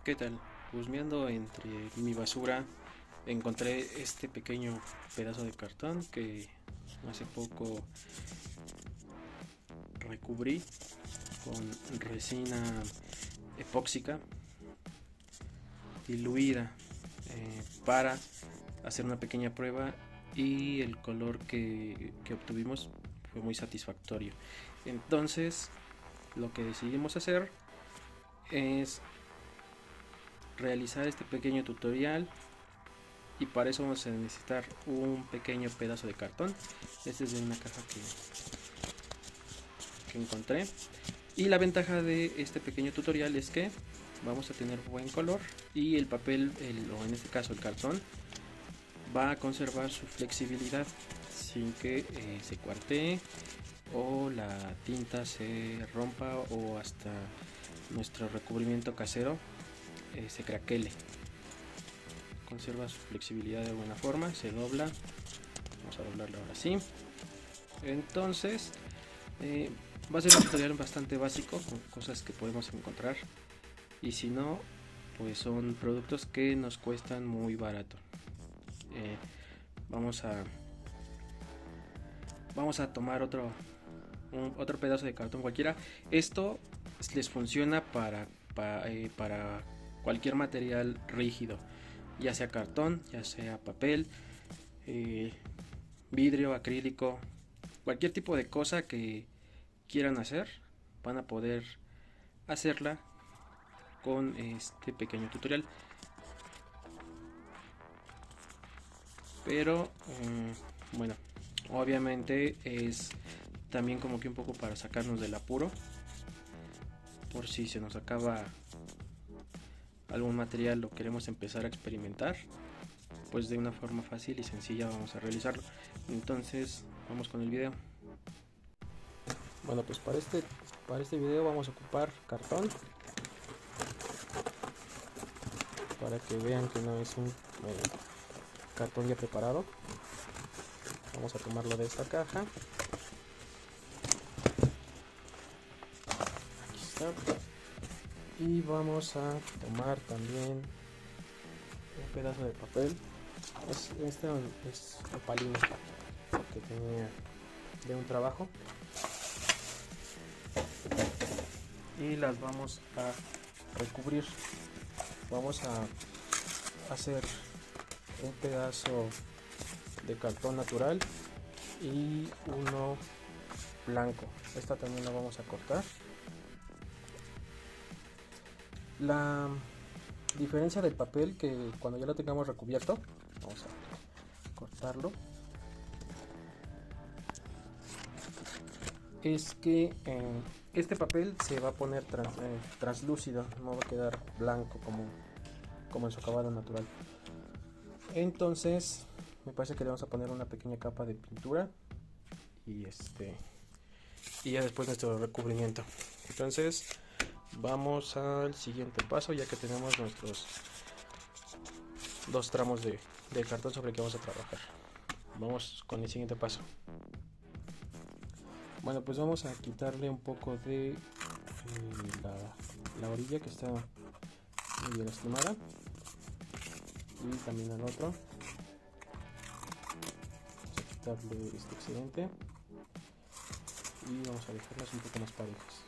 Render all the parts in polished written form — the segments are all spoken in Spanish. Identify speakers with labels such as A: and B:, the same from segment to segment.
A: ¿Qué tal? Husmeando entre mi basura encontré este pequeño pedazo de cartón que hace poco recubrí con resina epóxica diluida para hacer una pequeña prueba, y el color que obtuvimos fue muy satisfactorio. Entonces lo que decidimos hacer es realizar este pequeño tutorial, y para eso vamos a necesitar un pequeño pedazo de cartón. Este es de una caja que encontré, y la ventaja de este pequeño tutorial es que vamos a tener buen color, y el papel, o en este caso el cartón, va a conservar su flexibilidad sin que se cuartee o la tinta se rompa, o hasta nuestro recubrimiento casero se craquele. Conserva su flexibilidad de buena forma, se dobla. Vamos a doblarlo ahora sí. Entonces va a ser un tutorial bastante básico, con cosas que podemos encontrar, y si no, pues son productos que nos cuestan muy barato. Vamos a tomar otro pedazo de cartón cualquiera. Esto les funciona para cualquier material rígido, ya sea cartón, ya sea papel, vidrio, acrílico, cualquier tipo de cosa que quieran hacer, van a poder hacerla con este pequeño tutorial. Pero bueno, obviamente es también como que un poco para sacarnos del apuro, por si se nos acaba algún material o queremos empezar a experimentar, pues de una forma fácil y sencilla vamos a realizarlo. Entonces vamos con el video. Bueno, pues para este video vamos a ocupar cartón, para que vean que no es un cartón ya preparado. Vamos a tomarlo de esta caja. Aquí está. Y vamos a tomar también un pedazo de papel. Este es opalina que tenía de un trabajo, y las vamos a recubrir. Vamos a hacer un pedazo de cartón natural y uno blanco. Esta también la vamos a cortar. La diferencia del papel, que cuando ya lo tengamos recubierto, vamos a cortarlo, es que este papel se va a poner translúcido, no va a quedar blanco como en su acabado natural. Entonces me parece que le vamos a poner una pequeña capa de pintura, y ya después nuestro recubrimiento. Entonces vamos al siguiente paso, ya que tenemos nuestros dos tramos de cartón sobre el que vamos a trabajar. Vamos con el siguiente paso. Bueno, pues vamos a quitarle un poco de la orilla, que está medio lastimada, y también al otro. Vamos a quitarle este excedente y vamos a dejarlas un poco más parejas.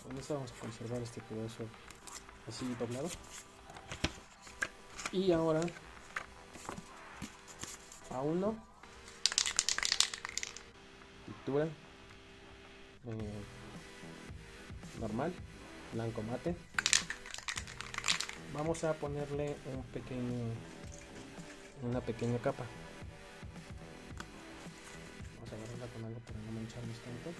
A: Con esta vamos a conservar este pedazo así doblado. Y ahora a uno, pintura normal, blanco mate. Vamos a ponerle una pequeña capa. Vamos a agarrarla con algo para no mancharnos tanto.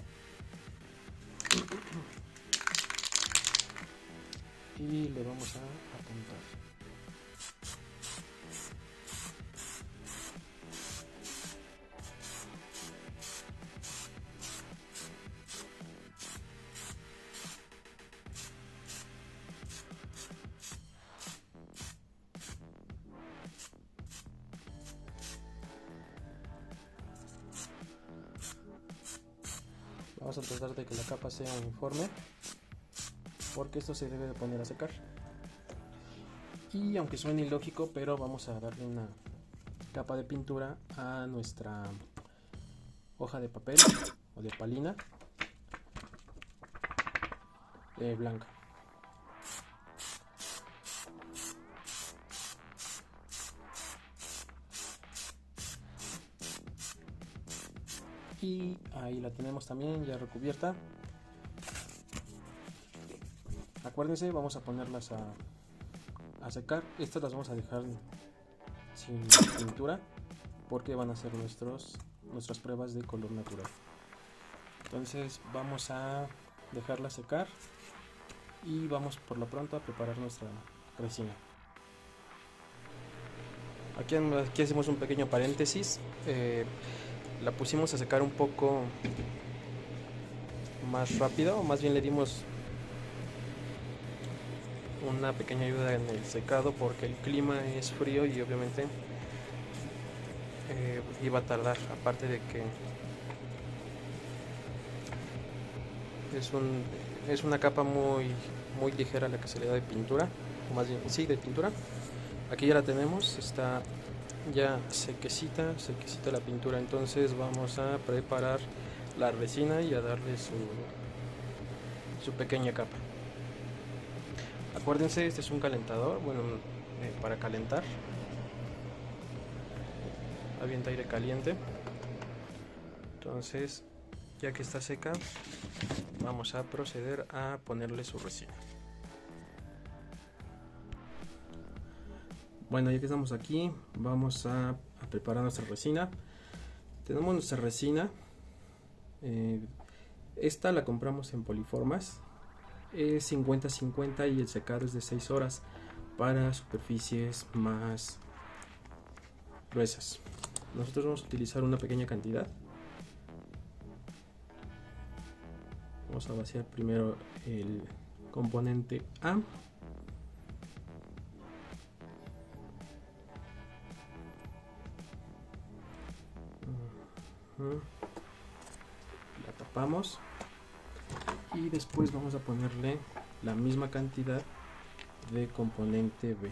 A: Y le vamos a apuntar. Vamos a tratar de que la capa sea uniforme. porque esto se debe de poner a secar. Y aunque suene ilógico, pero vamos a darle una capa de pintura a nuestra hoja de papel o de palina blanca. Y ahí la tenemos también ya recubierta. Acuérdense, vamos a ponerlas a secar. Estas las vamos a dejar sin pintura porque van a ser nuestras pruebas de color natural. Entonces vamos a dejarla secar y vamos por lo pronto a preparar nuestra resina. Aquí hacemos un pequeño paréntesis. La pusimos a secar un poco más rápido, o más bien le dimos una pequeña ayuda en el secado porque el clima es frío y obviamente iba a tardar, aparte de que es una capa muy ligera la que se le da de pintura, o más bien sí, de pintura. Aquí ya la tenemos, está ya sequecita la pintura. Entonces vamos a preparar la resina y a darle su pequeña capa. Acuérdense, este es un calentador, bueno, para calentar. Avienta aire caliente. Entonces, ya que está seca, vamos a proceder a ponerle su resina. Bueno, ya que estamos aquí, vamos a preparar nuestra resina. Tenemos nuestra resina. Esta la compramos en Poliformas. Es 50-50 y el secado es de 6 horas para superficies más gruesas. Nosotros vamos a utilizar una pequeña cantidad. Vamos a vaciar primero el componente A. La tapamos y después vamos a ponerle la misma cantidad de componente B.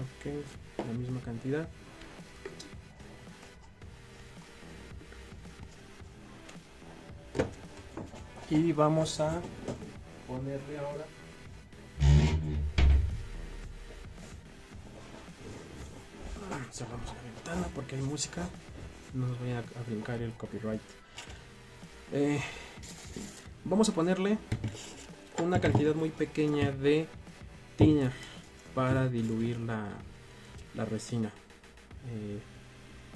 A: Ok, la misma cantidad. Y vamos a ponerle ahora cerramos la ventana porque hay música, no nos vaya a brincar el copyright. Vamos a ponerle una cantidad muy pequeña de thinner para diluir la resina.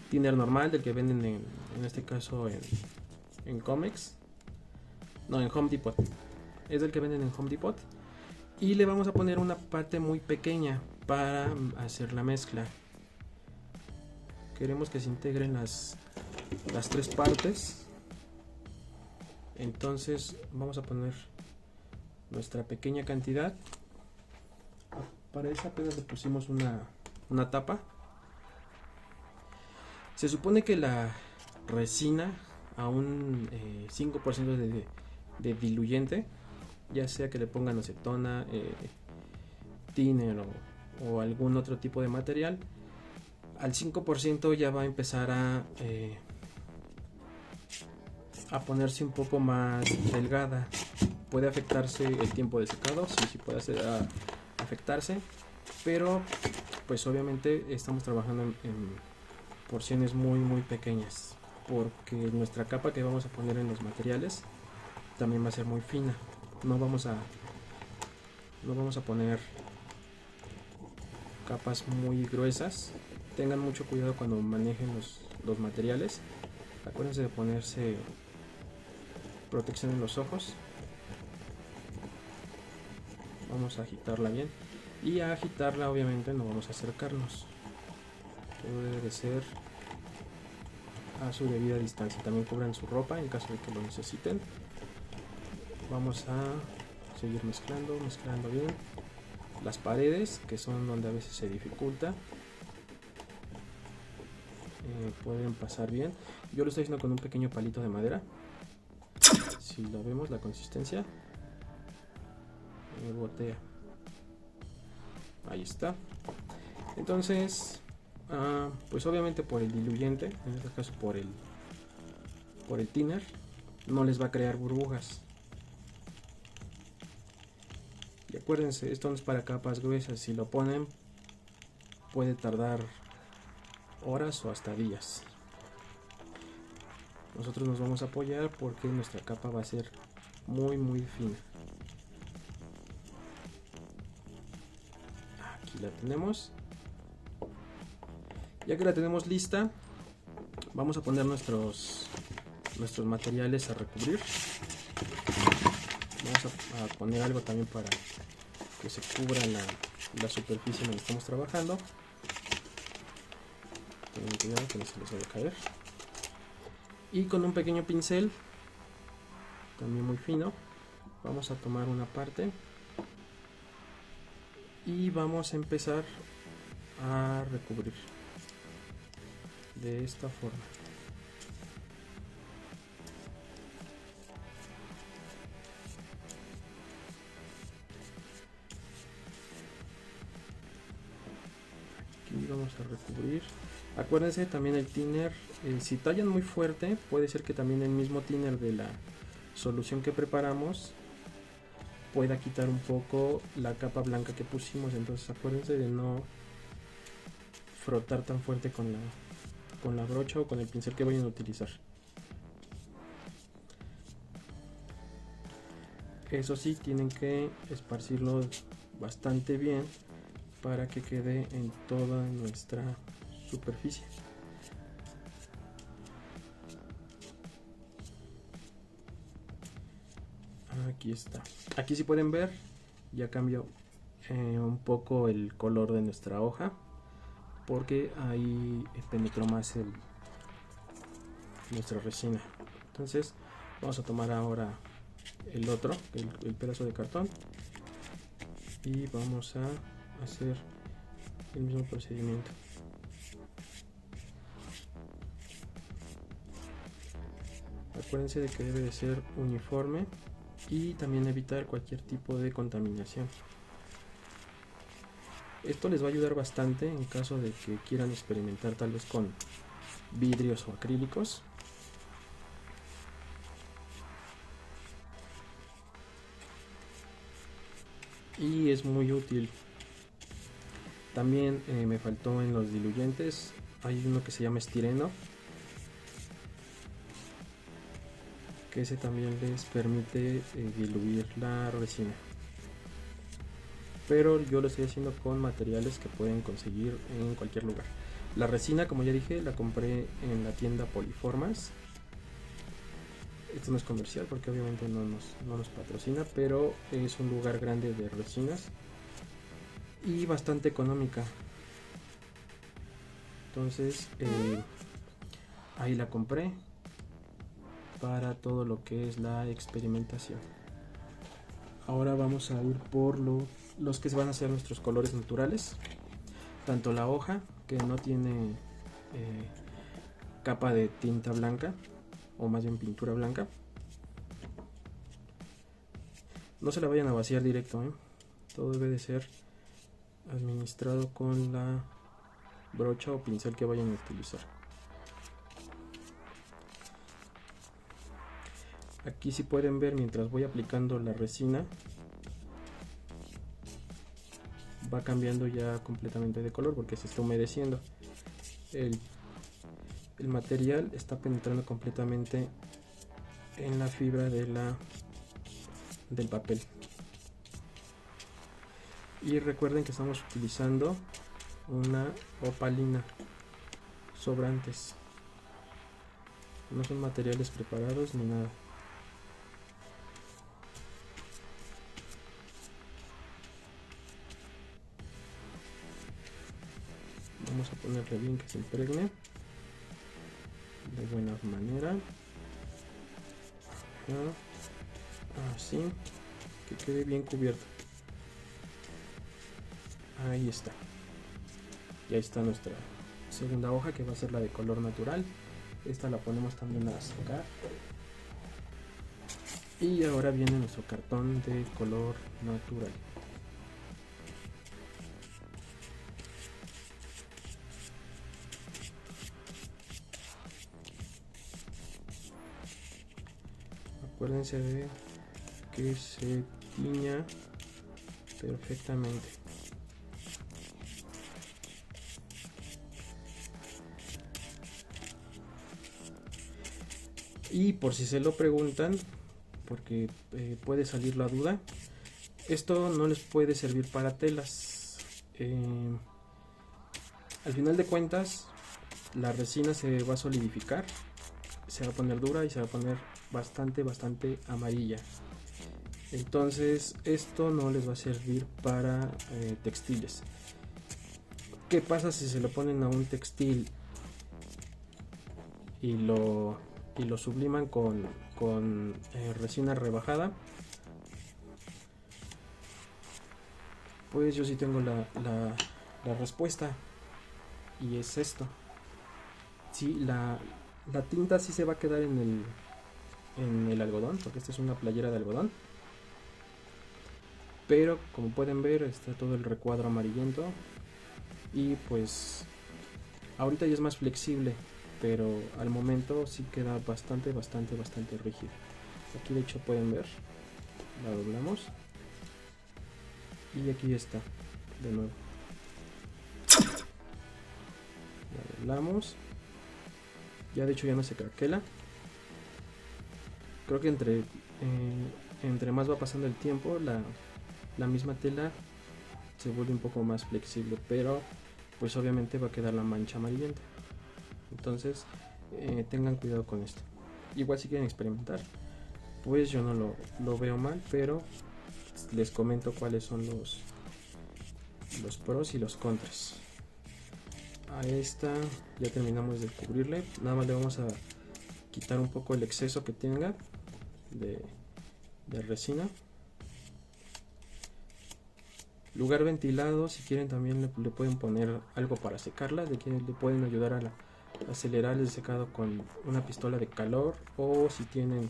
A: Thinner normal, del que venden en este caso en Comex, no, en Home Depot. Es del que venden en Home Depot. Y le vamos a poner una parte muy pequeña para hacer la mezcla. Queremos que se integren las tres partes. Entonces vamos a poner nuestra pequeña cantidad. Para eso apenas le pusimos una tapa. Se supone que la resina a un 5% de diluyente, ya sea que le pongan acetona, thinner o algún otro tipo de material, al 5% ya va a empezar a ponerse un poco más delgada. Puede afectarse el tiempo de secado, sí puede afectarse, pero pues obviamente estamos trabajando en porciones muy pequeñas, porque nuestra capa que vamos a poner en los materiales también va a ser muy fina. No vamos a poner capas muy gruesas. Tengan mucho cuidado cuando manejen los materiales. Acuérdense de ponerse protección en los ojos. Vamos a agitarla bien, y a agitarla obviamente no vamos a acercarnos. Todo debe de ser a su debida distancia. También cubran su ropa en caso de que lo necesiten. Vamos a seguir mezclando bien las paredes, que son donde a veces se dificulta. pueden pasar bien. Yo lo estoy haciendo con un pequeño palito de madera. Si lo vemos, la consistencia gotea. Ahí está. Entonces, pues obviamente por el diluyente, en este caso por el thinner, no les va a crear burbujas. Y acuérdense, esto no es para capas gruesas. Si lo ponen, puede tardar horas o hasta días. Nosotros nos vamos a apoyar porque nuestra capa va a ser muy fina. Aquí la tenemos. Ya que la tenemos lista, vamos a poner nuestros materiales a recubrir. Vamos a poner algo también para que se cubra la superficie en la que estamos trabajando. Tengan cuidado que no se les vaya a caer. Y con un pequeño pincel, también muy fino, vamos a tomar una parte y vamos a empezar a recubrir de esta forma. Aquí vamos a recubrir. Acuérdense también el thinner, si tallan muy fuerte, puede ser que también el mismo thinner de la solución que preparamos pueda quitar un poco la capa blanca que pusimos. Entonces acuérdense de no frotar tan fuerte con la brocha o con el pincel que vayan a utilizar. Eso sí, tienen que esparcirlo bastante bien para que quede en toda nuestra superficie. Aquí está. Aquí si pueden ver, ya cambió un poco el color de nuestra hoja porque ahí penetró más nuestra resina. Entonces vamos a tomar ahora el otro, el pedazo de cartón, y vamos a hacer el mismo procedimiento. Acuérdense de que debe de ser uniforme y también evitar cualquier tipo de contaminación. Esto les va a ayudar bastante en caso de que quieran experimentar tal vez con vidrios o acrílicos. Y es muy útil. También me faltó en los diluyentes, hay uno que se llama estireno, que ese también les permite diluir la resina. Pero yo lo estoy haciendo con materiales que pueden conseguir en cualquier lugar. La resina, como ya dije, la compré en la tienda Poliformas. Esto no es comercial porque obviamente no nos patrocina, pero es un lugar grande de resinas y bastante económica. Entonces ahí la compré para todo lo que es la experimentación. Ahora vamos a ir por los que van a ser nuestros colores naturales. Tanto la hoja, que no tiene capa de tinta blanca, o más bien pintura blanca. No se la vayan a vaciar directo, todo debe de ser administrado con la brocha o pincel que vayan a utilizar. Aquí si pueden ver, mientras voy aplicando la resina, va cambiando ya completamente de color porque se está humedeciendo. El material está penetrando completamente en la fibra del papel. Y recuerden que estamos utilizando una opalina sobrantes, no son materiales preparados ni nada. Vamos a ponerle bien que se impregne de buena manera, así que quede bien cubierto. Ahí está. Y ahí está nuestra segunda hoja, que va a ser la de color natural. Esta la ponemos también a secar. Y ahora viene nuestro cartón de color natural. Acuérdense de que se tiña perfectamente. Y por si se lo preguntan, porque puede salir la duda, esto no les puede servir para telas. Al final de cuentas, la resina se va a solidificar, se va a poner dura y se va a poner bastante amarilla. Entonces esto no les va a servir para textiles. ¿Qué pasa si se lo ponen a un textil y lo subliman con resina rebajada? Pues yo sí tengo la respuesta, y es esto. Sí, la tinta sí se va a quedar en el algodón, porque esta es una playera de algodón, pero como pueden ver está todo el recuadro amarillento, y pues ahorita ya es más flexible, pero al momento sí queda bastante rígido. Aquí de hecho pueden ver, la doblamos y aquí está de nuevo, la doblamos, ya de hecho ya no se craquela. Creo que entre más va pasando el tiempo, la misma tela se vuelve un poco más flexible, pero pues obviamente va a quedar la mancha amarillenta. Entonces tengan cuidado con esto. Igual si quieren experimentar, pues yo no lo veo mal, pero les comento cuáles son los pros y los contras. A esta ya terminamos de cubrirle, nada más le vamos a quitar un poco el exceso que tenga de resina. Lugar ventilado, si quieren también le pueden poner algo para secarla, le pueden ayudar a acelerar el secado con una pistola de calor, o si tienen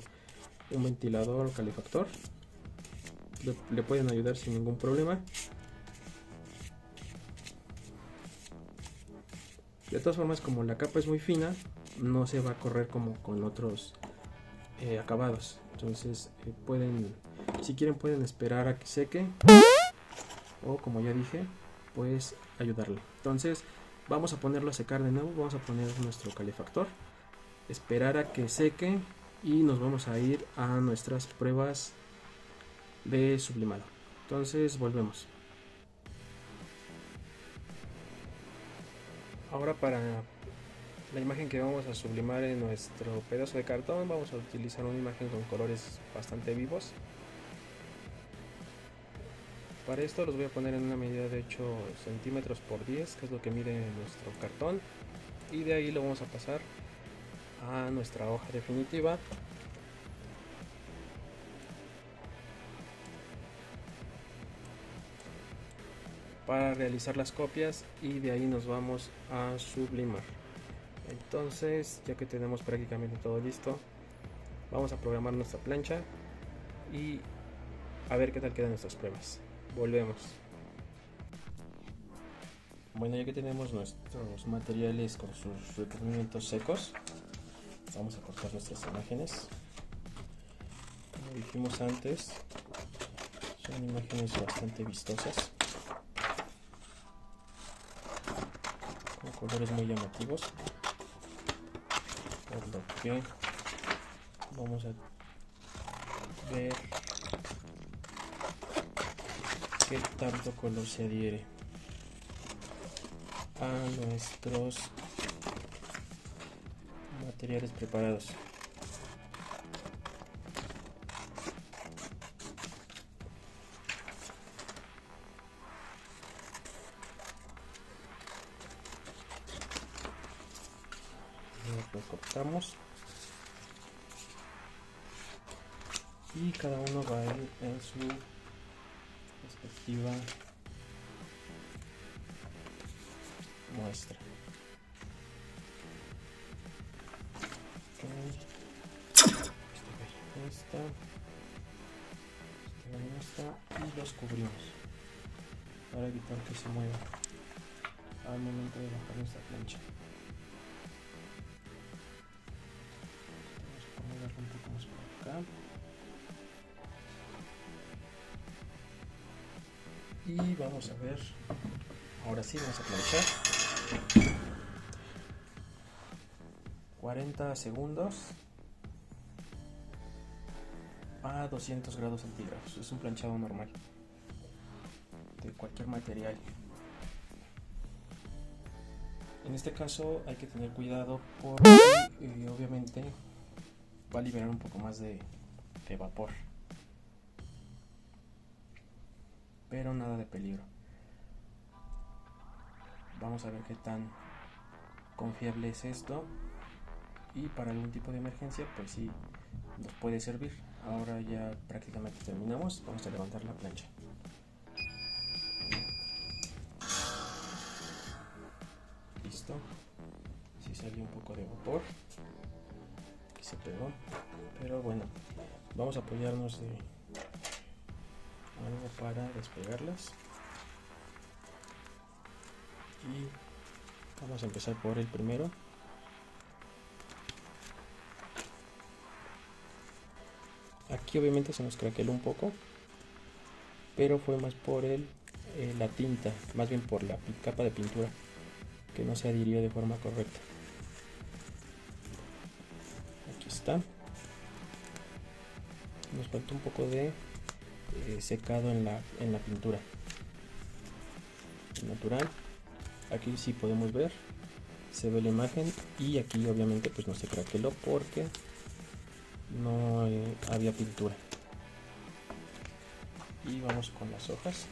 A: un ventilador o calefactor, le pueden ayudar sin ningún problema. De todas formas, como la capa es muy fina, no se va a correr como con otros acabados. Entonces si quieren pueden esperar a que seque, o como ya dije, pues ayudarle. Entonces vamos a ponerlo a secar de nuevo, vamos a poner nuestro calefactor, esperar a que seque y nos vamos a ir a nuestras pruebas de sublimado. Entonces volvemos. Ahora, para la imagen que vamos a sublimar en nuestro pedazo de cartón, vamos a utilizar una imagen con colores bastante vivos. Para esto los voy a poner en una medida de 8 centímetros por 10, que es lo que mide nuestro cartón, y de ahí lo vamos a pasar a nuestra hoja definitiva. Para realizar las copias, y de ahí nos vamos a sublimar. Entonces, ya que tenemos prácticamente todo listo, vamos a programar nuestra plancha y a ver qué tal quedan nuestras pruebas. Volvemos. Bueno, ya que tenemos nuestros materiales con sus recubrimientos secos, vamos a cortar nuestras imágenes. Como dijimos antes, son imágenes bastante vistosas, con colores muy llamativos, por lo que vamos a ver qué tanto color se adhiere a nuestros materiales preparados. Lo cortamos y cada uno va a ir en su respectiva muestra. está y los cubrimos para evitar que se mueva al momento de bajar nuestra plancha. Vamos a ponerlo un poco más por acá. Y vamos a ver, ahora sí vamos a planchar 40 segundos a 200 grados centígrados. Es un planchado normal de cualquier material. En este caso hay que tener cuidado porque obviamente va a liberar un poco más de vapor, pero nada de peligro. Vamos a ver qué tan confiable es esto, y para algún tipo de emergencia pues sí nos puede servir. Ahora ya prácticamente terminamos, vamos a levantar la plancha. Listo, sí salió un poco de vapor que se pegó, pero bueno, vamos a apoyarnos de algo para despegarlas y vamos a empezar por el primero. Aquí obviamente se nos craqueló un poco, pero fue más por la tinta, más bien por la capa de pintura que no se adhirió de forma correcta. Aquí está. Nos falta un poco de secado en la pintura natural. Aquí sí podemos ver, se ve la imagen, y aquí obviamente pues no se craqueló porque no había pintura. Y vamos con las hojas.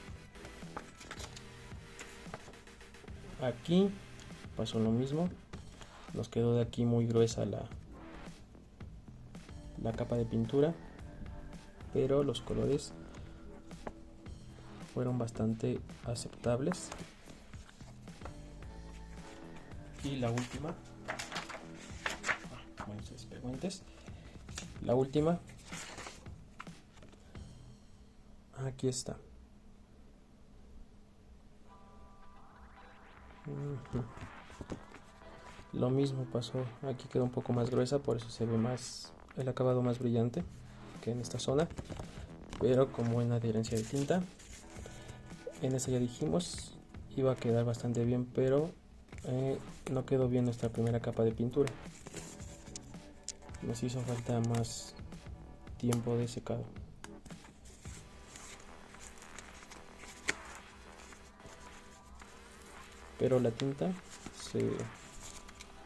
A: Aquí pasó lo mismo, nos quedó de aquí muy gruesa la capa de pintura, pero los colores fueron bastante aceptables. Y la última, bueno, se despegó antes. La última, aquí está. Lo mismo pasó, aquí quedó un poco más gruesa, por eso se ve más el acabado más brillante que en esta zona, pero con buena adherencia de tinta. En esta ya dijimos iba a quedar bastante bien, pero no quedó bien nuestra primera capa de pintura. Nos hizo falta más tiempo de secado. Pero la tinta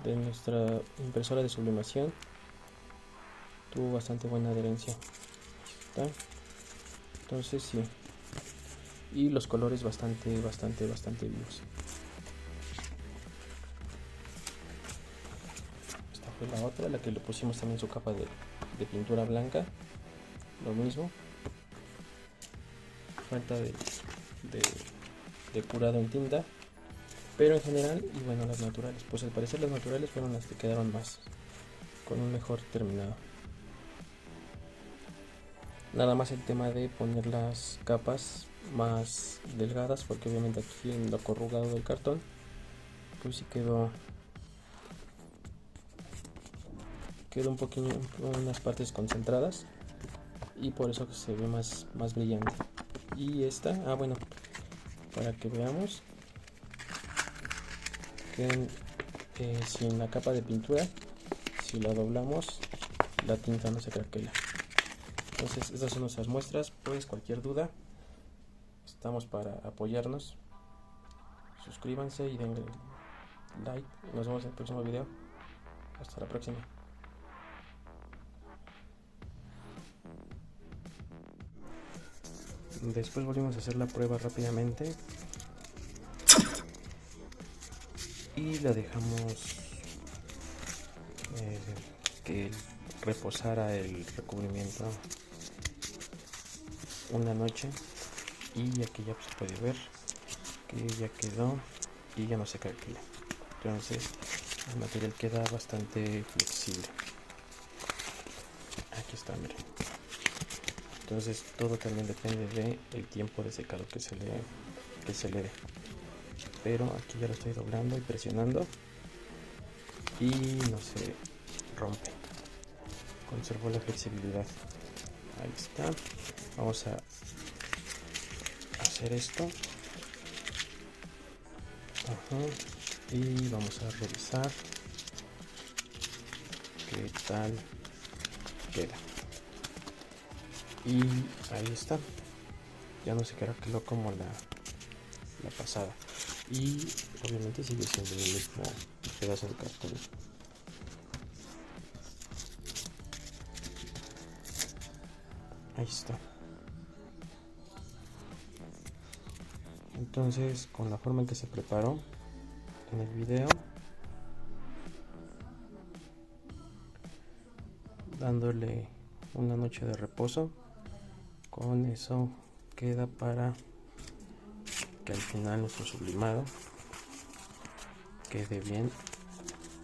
A: de nuestra impresora de sublimación tuvo bastante buena adherencia. ¿Está? Entonces sí. Y los colores bastante vivos. Esta fue la otra, la que le pusimos también su capa de pintura blanca. Lo mismo. Falta de curado en tinta. Pero en general, y bueno, las naturales, pues al parecer las naturales fueron las que quedaron más, con un mejor terminado. Nada más el tema de poner las capas más delgadas, porque obviamente aquí en lo corrugado del cartón, pues sí quedó un poquito, unas partes concentradas, y por eso se ve más brillante. Y esta, bueno, para que veamos que sin la capa de pintura, si la doblamos, la tinta no se craquela. Entonces estas son nuestras muestras. Pues cualquier duda, estamos para apoyarnos. Suscríbanse y denle like. Nos vemos en el próximo video. Hasta la próxima. Después volvimos a hacer la prueba rápidamente y la dejamos que reposara el recubrimiento una noche, y aquí ya se puede ver que ya quedó y ya no se craquela. Entonces el material queda bastante flexible. Aquí está, miren. Entonces todo también depende del tiempo de secado que se le dé. Pero aquí ya lo estoy doblando y presionando y no se rompe. Conservo la flexibilidad. Ahí está. Vamos a hacer esto. Y vamos a revisar qué tal queda. Y ahí está. Ya no se craqueló como la pasada. Y obviamente sigue siendo el mismo pedazo de cartón. Ahí está. Entonces, con la forma en que se preparó en el video, dándole una noche de reposo, con eso queda para que al final nuestro sublimado quede bien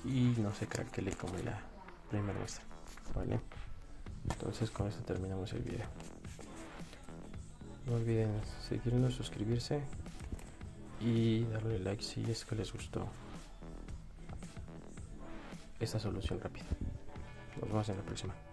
A: y no se craquele como la primera muestra, ¿vale? Entonces con esto terminamos el video. No olviden seguirnos, suscribirse y darle like si es que les gustó esta solución rápida. Nos vemos en la próxima.